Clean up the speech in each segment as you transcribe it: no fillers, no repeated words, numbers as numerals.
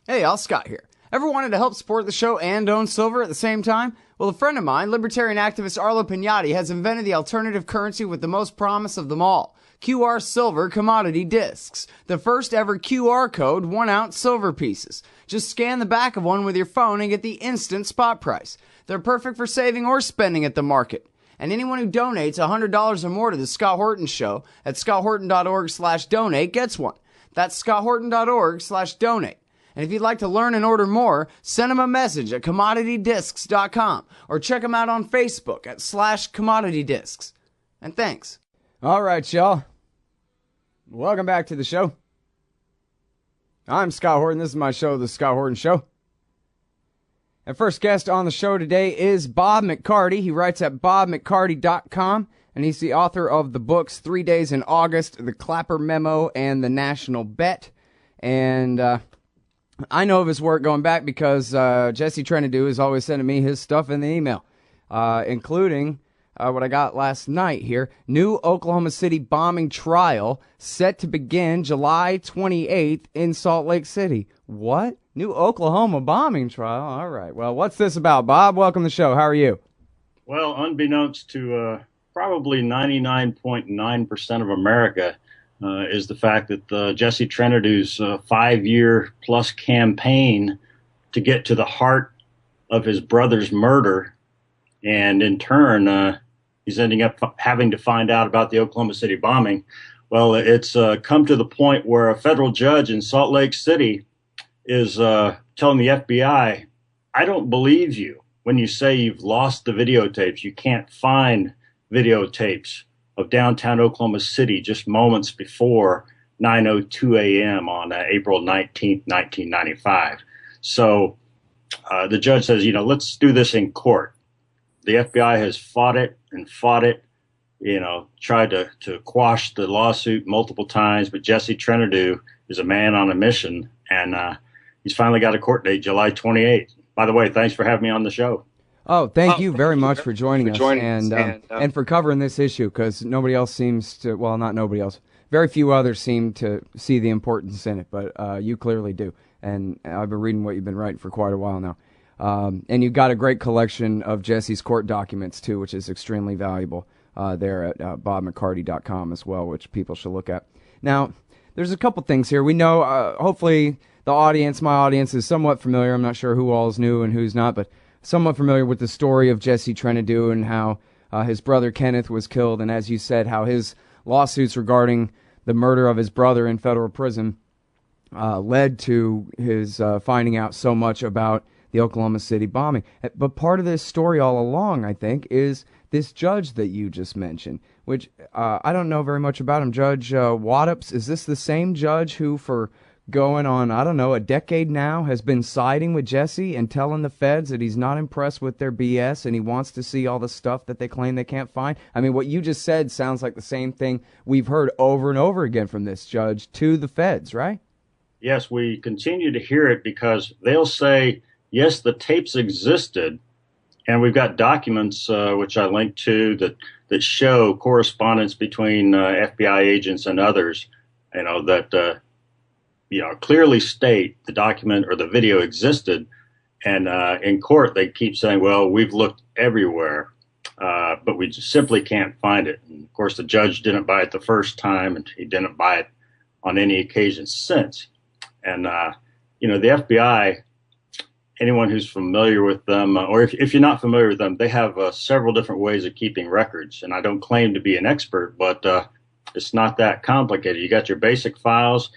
Hey, y'all, Scott here. Ever wanted to help support the show and own silver at the same time? Well, a friend of mine, libertarian activist Arlo Pignati, has invented the alternative currency with the most promise of them all. QR Silver Commodity Discs. The first ever QR code 1-ounce silver pieces. Just scan the back of one with your phone and get the instant spot price. They're perfect for saving or spending at the market. And anyone who donates $100 or more to the Scott Horton Show at scotthorton.org/donate gets one. That's scotthorton.org/donate. And if you'd like to learn and order more, send them a message at commoditydiscs.com or check them out on Facebook at /commoditydiscs. And thanks. All right, y'all. Welcome back to the show. I'm Scott Horton. This is my show, The Scott Horton Show. And first guest on the show today is Bob McCarty. He writes at bobmccarty.com, and he's the author of the books 3 Days in August, The Clapper Memo, and The National Bet. And I know of his work going back because Jesse Trentadue is always sending me his stuff in the email, including what I got last night here. New Oklahoma City bombing trial set to begin July 28th in Salt Lake City. What? New Oklahoma bombing trial? All right. Well, what's this about, Bob? Welcome to the show. How are you? Well, unbeknownst to probably 99.9% of America, is the fact that Jesse Trentadue's 5-year-plus campaign to get to the heart of his brother's murder, and in turn, he's ending up having to find out about the Oklahoma City bombing. Well, it's come to the point where a federal judge in Salt Lake City is telling the FBI, I don't believe you when you say you've lost the videotapes. You can't find videotapes of downtown Oklahoma City just moments before 9:02 a.m. on April 19th, 1995. So the judge says, let's do this in court. The FBI has fought it, tried to quash the lawsuit multiple times, but Jesse Trentadue is a man on a mission, and he's finally got a court date, July 28th. By the way, thanks for having me on the show. Oh, thank you very much for joining us and for covering this issue, because nobody else seems to, well, not nobody else, very few others seem to see the importance in it, but you clearly do. And I've been reading what you've been writing for quite a while now. And you've got a great collection of Jesse's court documents, too, which is extremely valuable there at bobmccarty.com as well, which people should look at. Now, there's a couple things here. We know, hopefully, the audience, my audience, is somewhat familiar. I'm not sure who all is new and who's not, but somewhat familiar with the story of Jesse Trentadue and how his brother Kenneth was killed, and as you said, how his lawsuits regarding the murder of his brother in federal prison led to his finding out so much about the Oklahoma City bombing. But part of this story all along, I think, is this judge that you just mentioned, which I don't know very much about him, Judge Waddups. Is this the same judge who, for going on, I don't know, a decade now, has been siding with Jesse and telling the feds that he's not impressed with their BS and he wants to see all the stuff that they claim they can't find? I mean, what you just said sounds like the same thing we've heard over and over again from this judge to the feds, right? Yes, we continue to hear it because they'll say, yes, the tapes existed, and we've got documents, which I linked to, that show correspondence between FBI agents and others, that clearly state the document or the video existed. And in court, they keep saying, well, we've looked everywhere, but we just simply can't find it. And of course, the judge didn't buy it the first time, and he didn't buy it on any occasion since. And, the FBI, anyone who's familiar with them, or if you're not familiar with them, they have several different ways of keeping records. And I don't claim to be an expert, but it's not that complicated. You got your basic files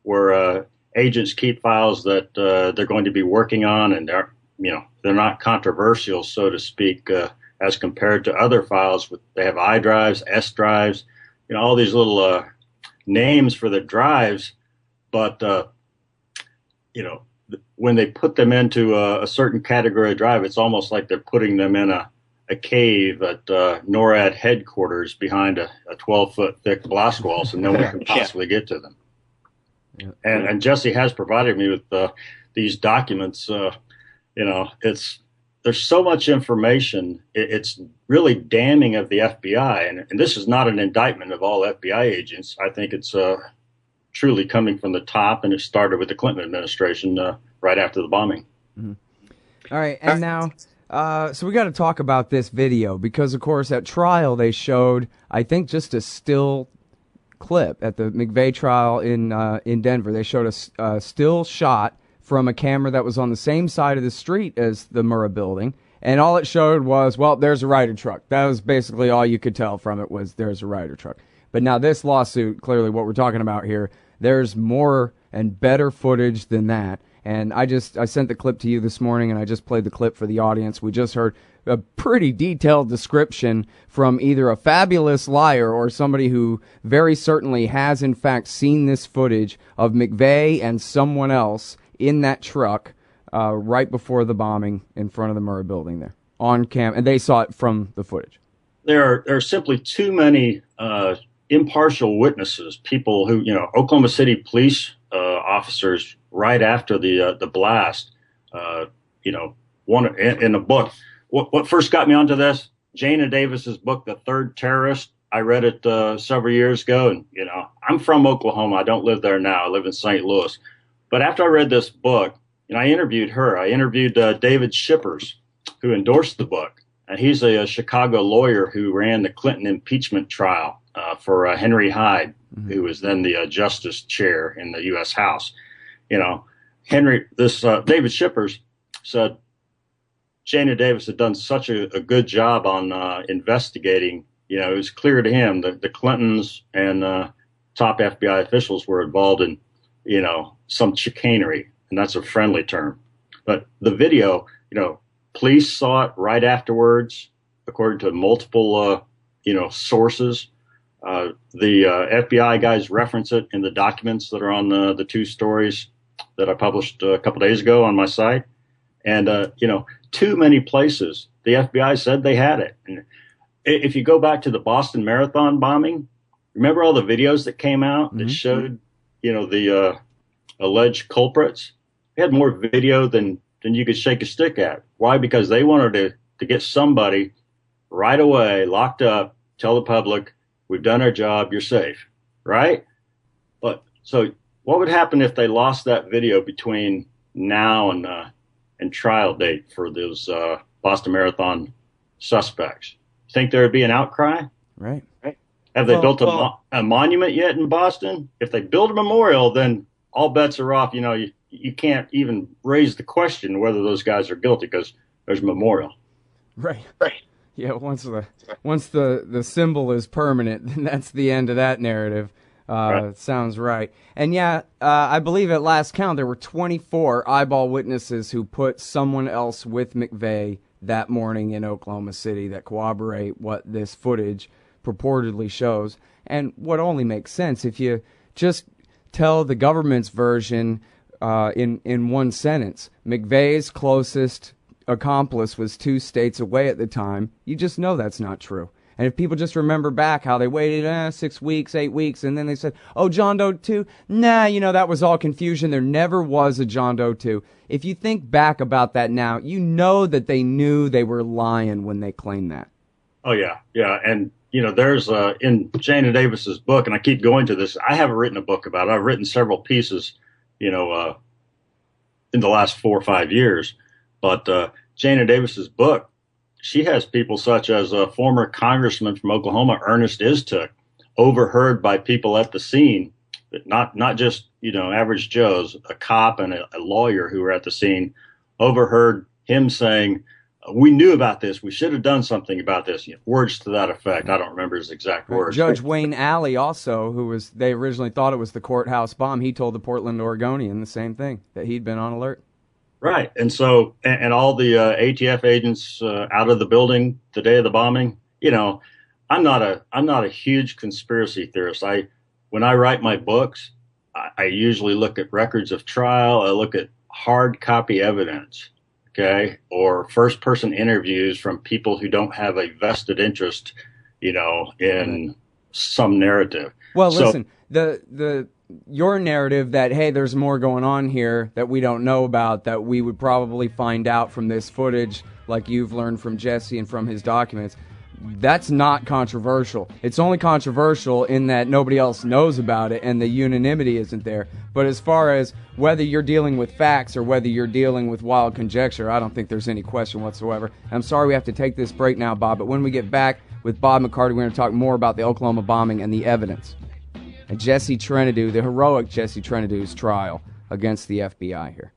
where agents keep files that they're going to be working on, and they're not controversial, so to speak, as compared to other files. They have I drives, S drives, all these little names for the drives, but when they put them into a certain category of drive, it's almost like they're putting them in a cave at NORAD headquarters behind a 12-foot thick blast wall, so no one can possibly get to them. Yeah. And Jesse has provided me with these documents. There's so much information. It's really damning of the FBI, and this is not an indictment of all FBI agents. I think it's truly coming from the top, and it started with the Clinton administration right after the bombing. Mm-hmm. All right, and now, so we got to talk about this video because, of course, at trial they showed, I think, just a still clip at the McVeigh trial in Denver. They showed a still shot from a camera that was on the same side of the street as the Murrah building, and all it showed was, well, there's a Ryder truck. That was basically all you could tell from it, was there's a Ryder truck. But now this lawsuit, clearly what we're talking about here, there's more and better footage than that. And I sent the clip to you this morning, and I just played the clip for the audience. We just heard a pretty detailed description from either a fabulous liar or somebody who very certainly has, in fact, seen this footage of McVeigh and someone else in that truck right before the bombing in front of the Murrah building there on cam, and they saw it from the footage. There are simply too many impartial witnesses, people who, Oklahoma City police officers right after the blast, one in the book. What first got me onto this? Jana Davis's book, The Third Terrorist. I read it several years ago, and I'm from Oklahoma. I don't live there now. I live in St. Louis. But after I read this book, I interviewed her. I interviewed David Shippers, who endorsed the book. And he's a Chicago lawyer who ran the Clinton impeachment trial for Henry Hyde, who was then the justice chair in the U.S. House. David Shippers said Jana Davis had done such a good job on investigating. It was clear to him that the Clintons and top FBI officials were involved in, some chicanery, and that's a friendly term. But the video, police saw it right afterwards, according to multiple, sources. The FBI guys reference it in the documents that are on the two stories that I published a couple days ago on my site. And, too many places, the FBI said they had it. And if you go back to the Boston Marathon bombing, remember all the videos that came out that showed, the alleged culprits? They had more video than you could shake a stick at. Why? Because they wanted to get somebody right away locked up, tell the public, we've done our job, you're safe, right? But so what would happen if they lost that video between now and trial date for those Boston Marathon suspects? Think there would be an outcry? Right. Have they built a monument yet in Boston? If they build a memorial, then all bets are off. You can't even raise the question whether those guys are guilty because there's a memorial. Right. Yeah, once the symbol is permanent, then that's the end of that narrative. Right. Sounds right. And yeah, I believe at last count there were 24 eyeball witnesses who put someone else with McVeigh that morning in Oklahoma City that corroborate what this footage purportedly shows. And what only makes sense if you just tell the government's version in one sentence. McVeigh's closest accomplice was 2 states away at the time. You just know that's not true. And if people just remember back how they waited 6 weeks, 8 weeks, and then they said, oh, John Doe 2? Nah, that was all confusion. There never was a John Doe 2. If you think back about that now, you know that they knew they were lying when they claimed that. Oh, yeah. And, there's in Jana Davis's book, and I keep going to this, I haven't written a book about it. I've written several pieces, in the last 4 or 5 years. But Jana Davis's book, she has people such as a former congressman from Oklahoma, Ernest Istook, overheard by people at the scene, not just, average Joes, a cop and a lawyer who were at the scene, overheard him saying, we knew about this. We should have done something about this. Words to that effect. I don't remember his exact words. Judge Wayne Alley also, they originally thought it was the courthouse bomb. He told the Portland Oregonian the same thing, that he'd been on alert. Right. And so, and all the ATF agents out of the building the day of the bombing, I'm not a huge conspiracy theorist. When I write my books, I usually look at records of trial. I look at hard copy evidence. Okay, or first-person interviews from people who don't have a vested interest, in some narrative. Well, listen, your narrative that, hey, there's more going on here that we don't know about, that we would probably find out from this footage, like you've learned from Jesse and from his documents. that's not controversial. It's only controversial in that nobody else knows about it and the unanimity isn't there. But as far as whether you're dealing with facts or whether you're dealing with wild conjecture, I don't think there's any question whatsoever. I'm sorry we have to take this break now, Bob, but when we get back with Bob McCarty, we're going to talk more about the Oklahoma bombing and the evidence. And Jesse Trentadue, the heroic Jesse Trentadue's trial against the FBI here.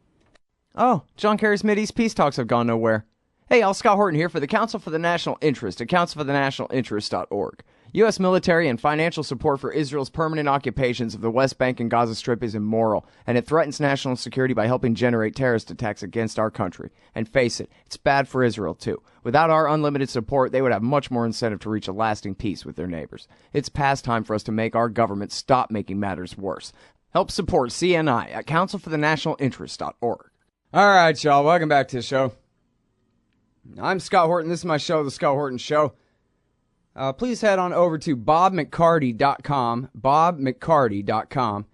Oh, John Kerry's Mideast Peace Talks have gone nowhere. Hey, y'all, Scott Horton here for the Council for the National Interest at councilforthenationalinterest.org. U.S. military and financial support for Israel's permanent occupations of the West Bank and Gaza Strip is immoral, and it threatens national security by helping generate terrorist attacks against our country. And face it, it's bad for Israel, too. Without our unlimited support, they would have much more incentive to reach a lasting peace with their neighbors. It's past time for us to make our government stop making matters worse. Help support CNI at councilforthenationalinterest.org. All right, y'all, welcome back to the show. I'm Scott Horton. This is my show, The Scott Horton Show. Please head on over to bobmccarty.com, bobmccarty.com,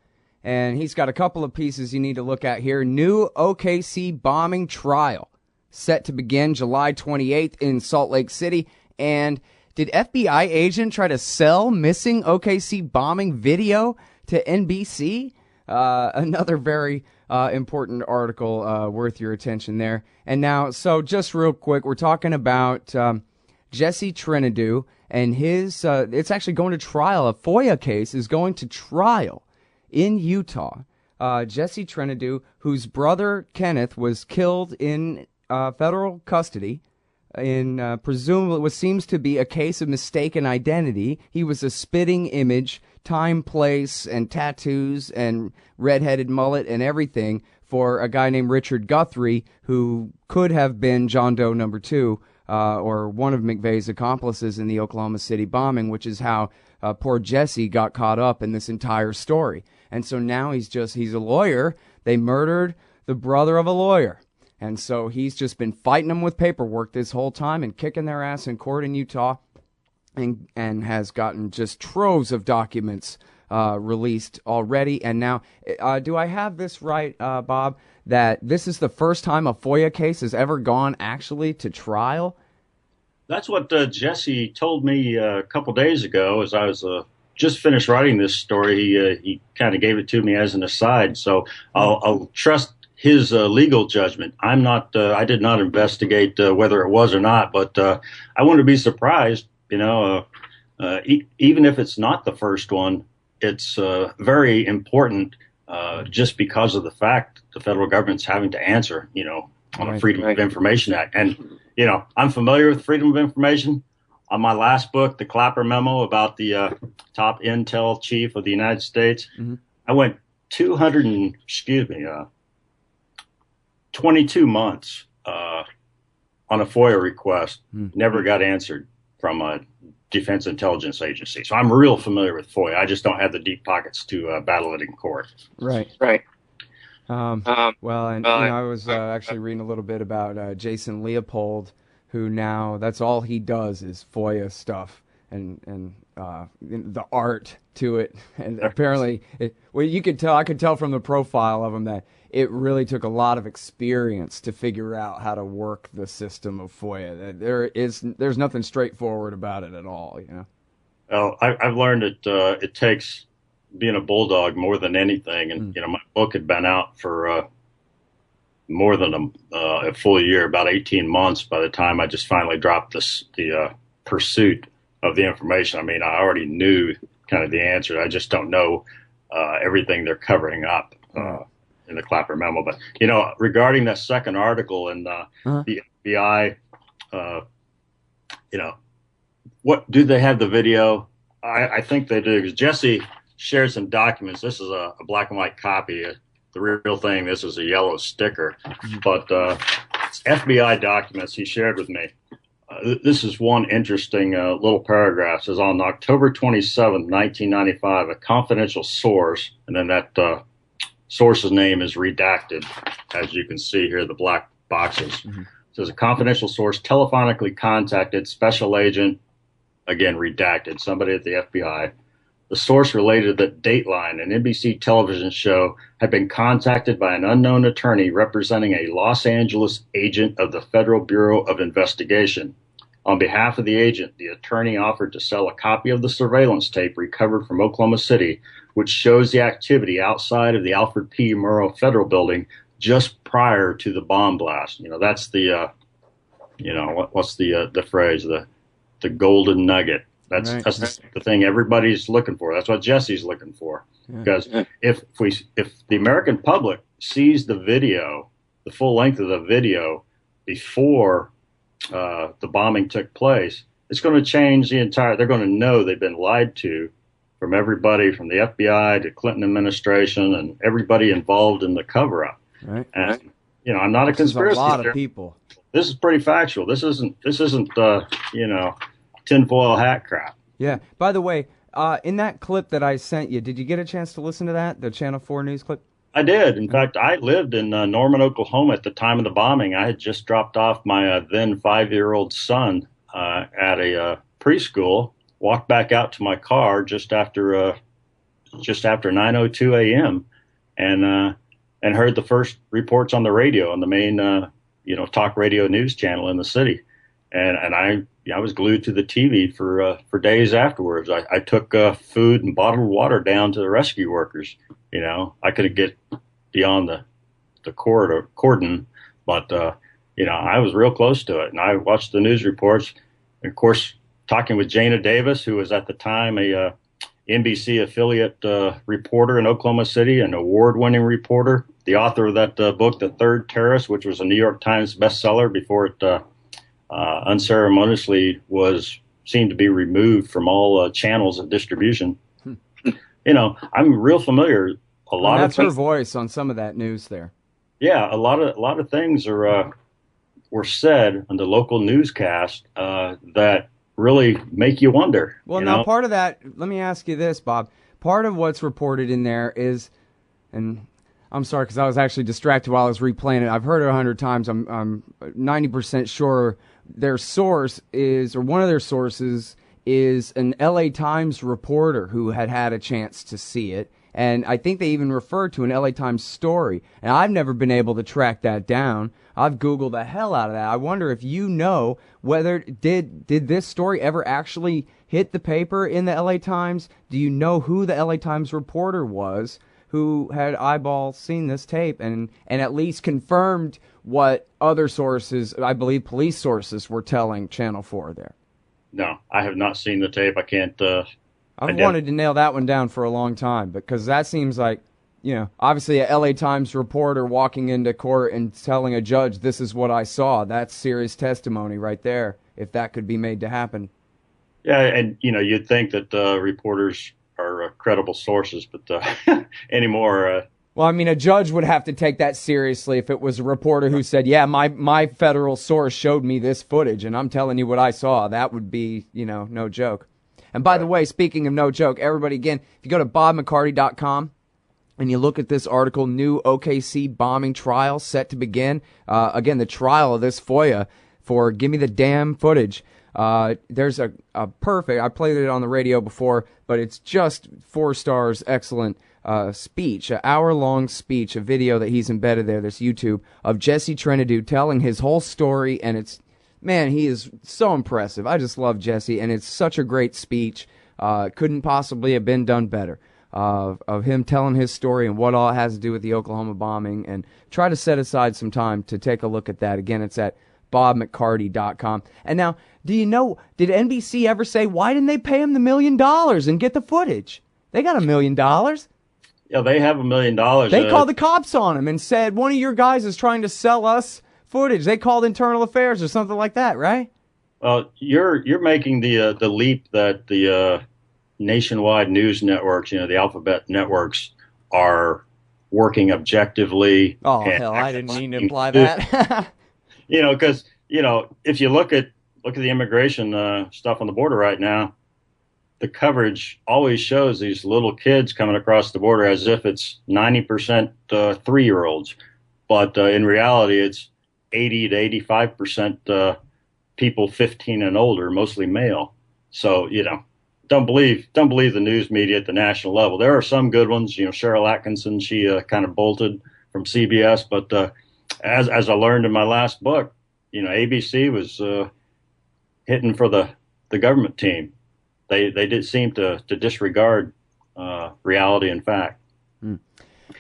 and he's got a couple of pieces you need to look at here. New OKC bombing trial set to begin July 28th in Salt Lake City. And did FBI agent try to sell missing OKC bombing video to NBC? Another very important article worth your attention there. And now, so just real quick, we're talking about Jesse Trentadue and his, it's actually going to trial. A FOIA case is going to trial in Utah. Jesse Trentadue, whose brother Kenneth was killed in federal custody in presumably what seems to be a case of mistaken identity. He was a spitting image, time, place, and tattoos and redheaded mullet and everything for a guy named Richard Guthrie, who could have been John Doe number 2 or one of McVeigh's accomplices in the Oklahoma City bombing, which is how poor Jesse got caught up in this entire story. And so now he's a lawyer. They murdered the brother of a lawyer. And so he's just been fighting them with paperwork this whole time and kicking their ass in court in Utah and has gotten just troves of documents released already. And now, do I have this right, Bob, that this is the first time a FOIA case has ever gone actually to trial? That's what Jesse told me a couple days ago as I was just finished writing this story. He kind of gave it to me as an aside. So I'll trust his legal judgment. I'm not. I did not investigate whether it was or not, but I wouldn't be surprised. Even if it's not the first one, it's very important just because of the fact the federal government's having to answer, on a Freedom of Information Act. And, I'm familiar with Freedom of Information. On my last book, the Clapper Memo about the top intel chief of the United States, I went 22 months on a FOIA request, never got answered from a Defense Intelligence Agency. So I'm real familiar with FOIA. I just don't have the deep pockets to battle it in court. Right. I was actually reading a little bit about Jason Leopold, who now that's all he does is FOIA stuff and the art to it. And apparently, I could tell from the profile of him that it really took a lot of experience to figure out how to work the system of FOIA. There's nothing straightforward about it at all, Well, I've learned that it takes being a bulldog more than anything. And, my book had been out for more than a full year, about 18 months by the time I just finally dropped the pursuit of the information. I mean, I already knew kind of the answer. I just don't know everything they're covering up in the Clapper Memo. But, regarding that second article and the FBI, what do they have the video? I think they do, because Jesse shared some documents. This is a black and white copy. The real thing, this is a yellow sticker. But it's FBI documents he shared with me. This is one interesting little paragraph. It says, on October 27, 1995, a confidential source, and then that source's name is redacted, as you can see here, the black boxes. It says, a confidential source telephonically contacted Special Agent, again redacted, somebody at the FBI. The source related that Dateline, an NBC television show, had been contacted by an unknown attorney representing a Los Angeles agent of the Federal Bureau of Investigation. On behalf of the agent, the attorney offered to sell a copy of the surveillance tape recovered from Oklahoma City, which shows the activity outside of the Alfred P. Murrah Federal Building just prior to the bomb blast. That's the, what's the phrase, the golden nugget. That's right. That's the thing everybody's looking for. That's what Jesse's looking for. Because if the American public sees the video, the full length of the video before the bombing took place, it's going to change the entire. They're going to know they've been lied to from everybody, from the FBI to Clinton administration and everybody involved in the cover-up. Right. And I'm not a conspiracy theorist. A lot of people. This is pretty factual. This isn't tinfoil hat crap. Yeah. By the way, in that clip that I sent you, did you get a chance to listen to that, the Channel 4 news clip? I did. In fact, I lived in Norman, Oklahoma at the time of the bombing. I had just dropped off my then 5-year-old son at a preschool, walked back out to my car just after 9:02 a.m. and heard the first reports on the radio on the main talk radio news channel in the city. And I was glued to the TV for days afterwards. I took food and bottled water down to the rescue workers. I couldn't get beyond the cordon, but I was real close to it. And I watched the news reports. And of course, talking with Jana Davis, who was at the time a NBC affiliate reporter in Oklahoma City, an award-winning reporter, the author of that book, The Third Terrace, which was a New York Times bestseller before it unceremoniously seemed to be removed from all channels of distribution. I'm real familiar. That's her voice on some of that news there. Yeah, a lot of things were said on the local newscast that really make you wonder. Well, now part of that, let me ask you this, Bob. Part of what's reported in there is, and I'm sorry because I was actually distracted while I was replaying it. I've heard it 100 times. I'm 90% sure their source is, or one of their sources is an LA Times reporter who had a chance to see it. And I think they even referred to an LA Times story. And I've never been able to track that down. I've Googled the hell out of that. I wonder if you know whether did this story ever actually hit the paper in the LA Times? Do you know who the LA Times reporter was who had eyeball seen this tape and at least confirmed what other sources, I believe police sources, were telling Channel 4 there? No, I have not seen the tape. I can't. I've wanted to nail that one down for a long time because that seems like, obviously a LA Times reporter walking into court and telling a judge, this is what I saw. That's serious testimony right there, if that could be made to happen. Yeah, and, you'd think that reporters are credible sources, but anymore. Well, I mean, a judge would have to take that seriously if it was a reporter who said, yeah, my federal source showed me this footage, and I'm telling you what I saw. That would be, no joke. And by the way, speaking of no joke, everybody, again, if you go to bobmccarty.com and you look at this article, new OKC bombing trial set to begin. Again, the trial of this FOIA for Give Me the Damn Footage. There's a perfect, I played it on the radio before, but it's just 4 stars, excellent speech, an hour-long speech, a video that he's embedded there, this YouTube, of Jesse Trentadue telling his whole story, and it's, man, he is so impressive. I just love Jesse, and it's such a great speech. Couldn't possibly have been done better. Of him telling his story and what all it has to do with the Oklahoma bombing, and try to set aside some time to take a look at that. Again, it's at bobmccarty.com. And now, do you know, did NBC ever say, why didn't they pay him the $1 million and get the footage? They got $1 million. Yeah, they have $1 million. They called the cops on him and said, one of your guys is trying to sell us footage. They called Internal Affairs or something like that, right? Well, you're making the leap that the nationwide news networks, the alphabet networks, are working objectively. Oh, hell, I didn't mean to imply that. Because, if you look at the immigration stuff on the border right now, the coverage always shows these little kids coming across the border as if it's 90% 3-year-olds. But in reality, it's 80 to 85% people 15 and older, mostly male. So, don't believe the news media at the national level. There are some good ones. Cheryl Atkinson, she kind of bolted from CBS. But as I learned in my last book, ABC was hitting for the government team. They did seem to disregard reality and fact.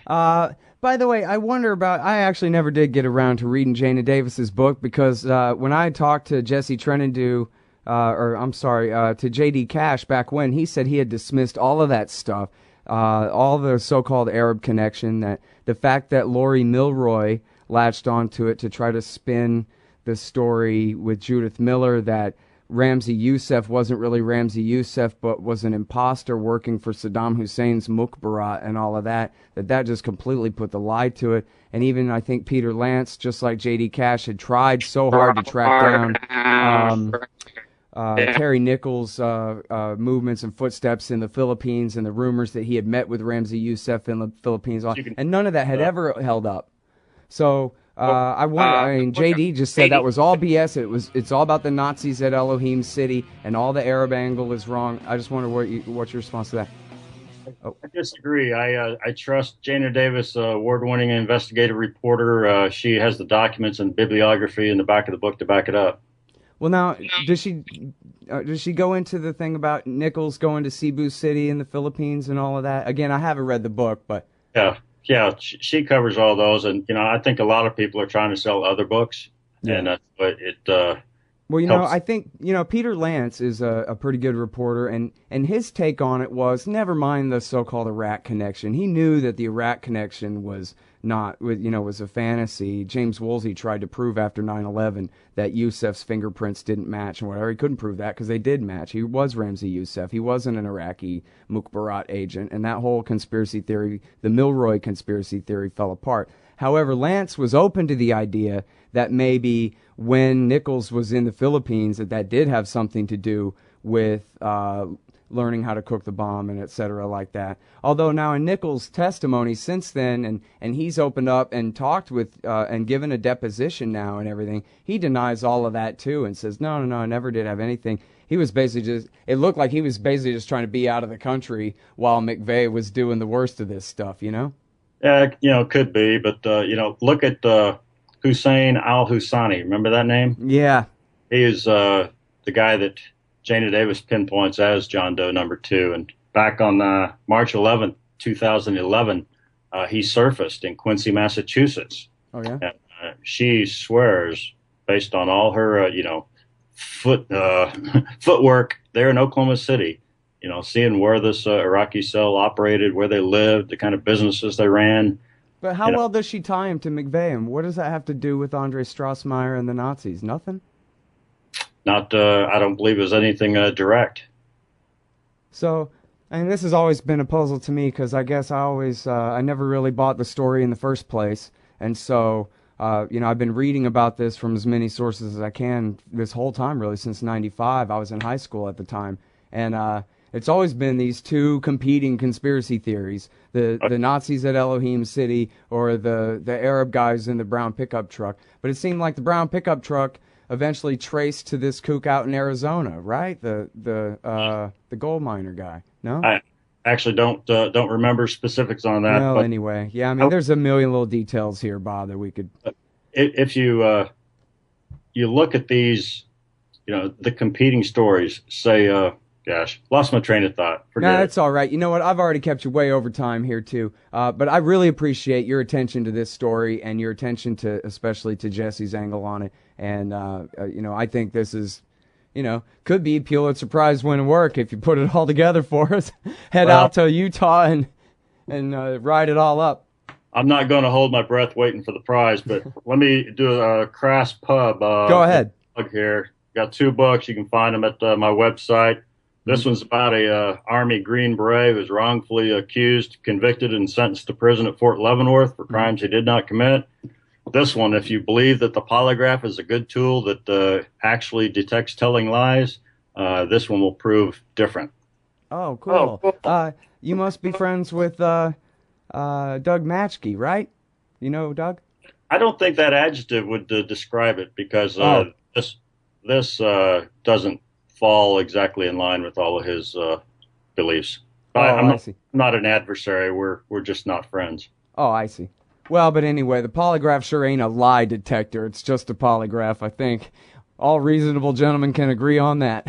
By the way, I actually never did get around to reading Jana Davis's book because when I talked to Jesse Trentadue, to J.D. Cash back when, he said he had dismissed all of that stuff, all the so-called Arab connection, that the fact that Lori Milroy latched onto it to try to spin the story with Judith Miller that Ramzi Youssef wasn't really Ramzi Youssef, but was an imposter working for Saddam Hussein's Mukhabarat and all of that, that just completely put the lie to it. And even I think Peter Lance, just like J.D. Cash, had tried so hard to track down Terry Nichols' movements and footsteps in the Philippines and the rumors that he had met with Ramzi Youssef in the Philippines, and none of that had ever held up. So JD just said that was all BS. It's all about the Nazis at Elohim City, and all the Arab angle is wrong. I just wonder what's your response to that? Oh. I disagree. I trust Jana Davis, award-winning investigative reporter. She has the documents and bibliography in the back of the book to back it up. Well, now, does she go into the thing about Nichols going to Cebu City in the Philippines and all of that? Again, I haven't read the book, but yeah, she covers all those, and I think a lot of people are trying to sell other books, and but it. Well, helps. I think Peter Lance is a pretty good reporter, and his take on it was never mind the so-called Iraq connection. He knew that the Iraq connection was not, was a fantasy. James Woolsey tried to prove after 9/11 that Youssef's fingerprints didn't match and whatever. He couldn't prove that because they did match. He was Ramzi Youssef. He wasn't an Iraqi Mukhabarat agent, and that whole conspiracy theory, the Milroy conspiracy theory, fell apart. However, Lance was open to the idea that maybe when Nichols was in the Philippines, that did have something to do with learning how to cook the bomb and et cetera like that. Although now in Nichols' testimony since then, and he's opened up and talked with and given a deposition now and everything, he denies all of that too and says, no, I never did have anything. He was basically it looked like he was basically just trying to be out of the country while McVeigh was doing the worst of this stuff, Yeah, could be, but look at Hussein al-Husani. Remember that name? Yeah. He is the guy that Jana Davis pinpoints as John Doe number 2. And back on March 11th, 2011, he surfaced in Quincy, Massachusetts. Oh, yeah? And she swears, based on all her, footwork there in Oklahoma City, seeing where this Iraqi cell operated, where they lived, the kind of businesses they ran. But how well does she tie him to McVeigh? And what does that have to do with Andre Strassmeyer and the Nazis? Nothing? Not, I don't believe there's anything direct. So, and this has always been a puzzle to me because I guess I never really bought the story in the first place. And so, I've been reading about this from as many sources as I can this whole time, really, since 95. I was in high school at the time. And it's always been these two competing conspiracy theories, the Nazis at Elohim City or the Arab guys in the brown pickup truck. But it seemed like the brown pickup truck eventually traced to this kook out in Arizona, right? The gold miner guy. No? I actually don't remember specifics on that. Well, but anyway, yeah, I mean, there's a million little details here, Bob, that we could... If you look at these, the competing stories, say... Gosh, lost my train of thought. Forget that's all right. You know what? I've already kept you way over time here, too. But I really appreciate your attention to this story and your attention especially to Jesse's angle on it. And, I think this is, could be Pulitzer Prize winning work if you put it all together for us. Head out to Utah and ride it all up. I'm not going to hold my breath waiting for the prize, but let me do a crass pub. Go ahead. Plug here. Got 2 books. You can find them at my website. This one's about a Army Green Beret who was wrongfully accused, convicted, and sentenced to prison at Fort Leavenworth for crimes he did not commit. This one, if you believe that the polygraph is a good tool that actually detects telling lies, this one will prove different. Oh, cool. You must be friends with Doug Matschke, right? You know Doug? I don't think that adjective would describe it because this doesn't fall exactly in line with all of his beliefs. I'm not an adversary. We're just not friends. Oh, I see. Well, but anyway, the polygraph sure ain't a lie detector. It's just a polygraph, I think. All reasonable gentlemen can agree on that.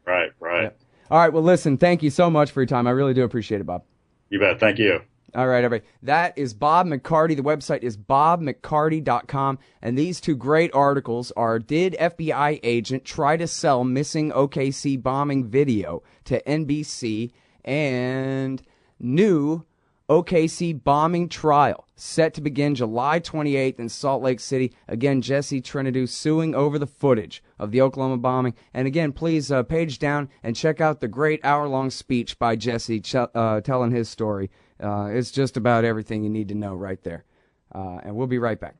Right. Yep. All right, well, listen, thank you so much for your time. I really do appreciate it, Bob. You bet. Thank you. All right, everybody. That is Bob McCarty. The website is bobmccarty.com. And these two great articles are, Did FBI Agent Try to Sell Missing OKC Bombing Video to NBC? And New OKC Bombing Trial, set to begin July 28th in Salt Lake City. Again, Jesse Trentadue suing over the footage of the Oklahoma bombing. And again, please page down and check out the great hour-long speech by Jesse telling his story. It's just about everything you need to know right there. And we'll be right back.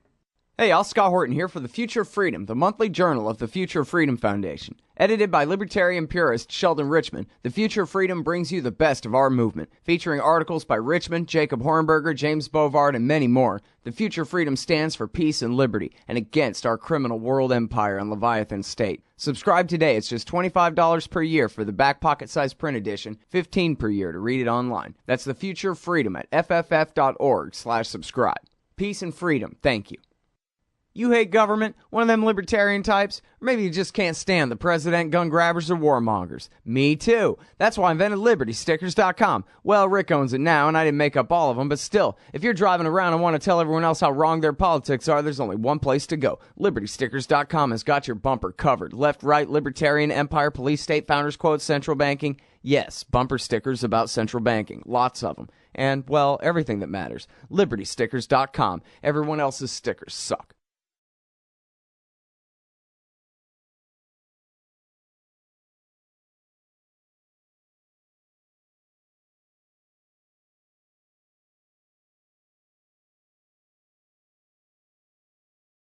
Hey, I'll Scott Horton here for The Future of Freedom, the monthly journal of the Future of Freedom Foundation. Edited by libertarian purist Sheldon Richman, The Future of Freedom brings you the best of our movement, featuring articles by Richman, Jacob Hornberger, James Bovard, and many more. The Future of Freedom stands for peace and liberty, and against our criminal world empire and Leviathan state. Subscribe today. It's just $25 per year for the back pocket size print edition, $15 per year to read it online. That's The Future of Freedom at fff.org/subscribe. Peace and freedom. Thank you. You hate government, one of them libertarian types, or maybe you just can't stand the president, gun grabbers, or warmongers. Me too. That's why I invented LibertyStickers.com. Well, Rick owns it now, and I didn't make up all of them, but still, if you're driving around and want to tell everyone else how wrong their politics are, there's only one place to go. LibertyStickers.com has got your bumper covered. Left, right, libertarian, empire, police state, founders quote, central banking. Yes, bumper stickers about central banking. Lots of them. And, well, everything that matters. LibertyStickers.com. Everyone else's stickers suck.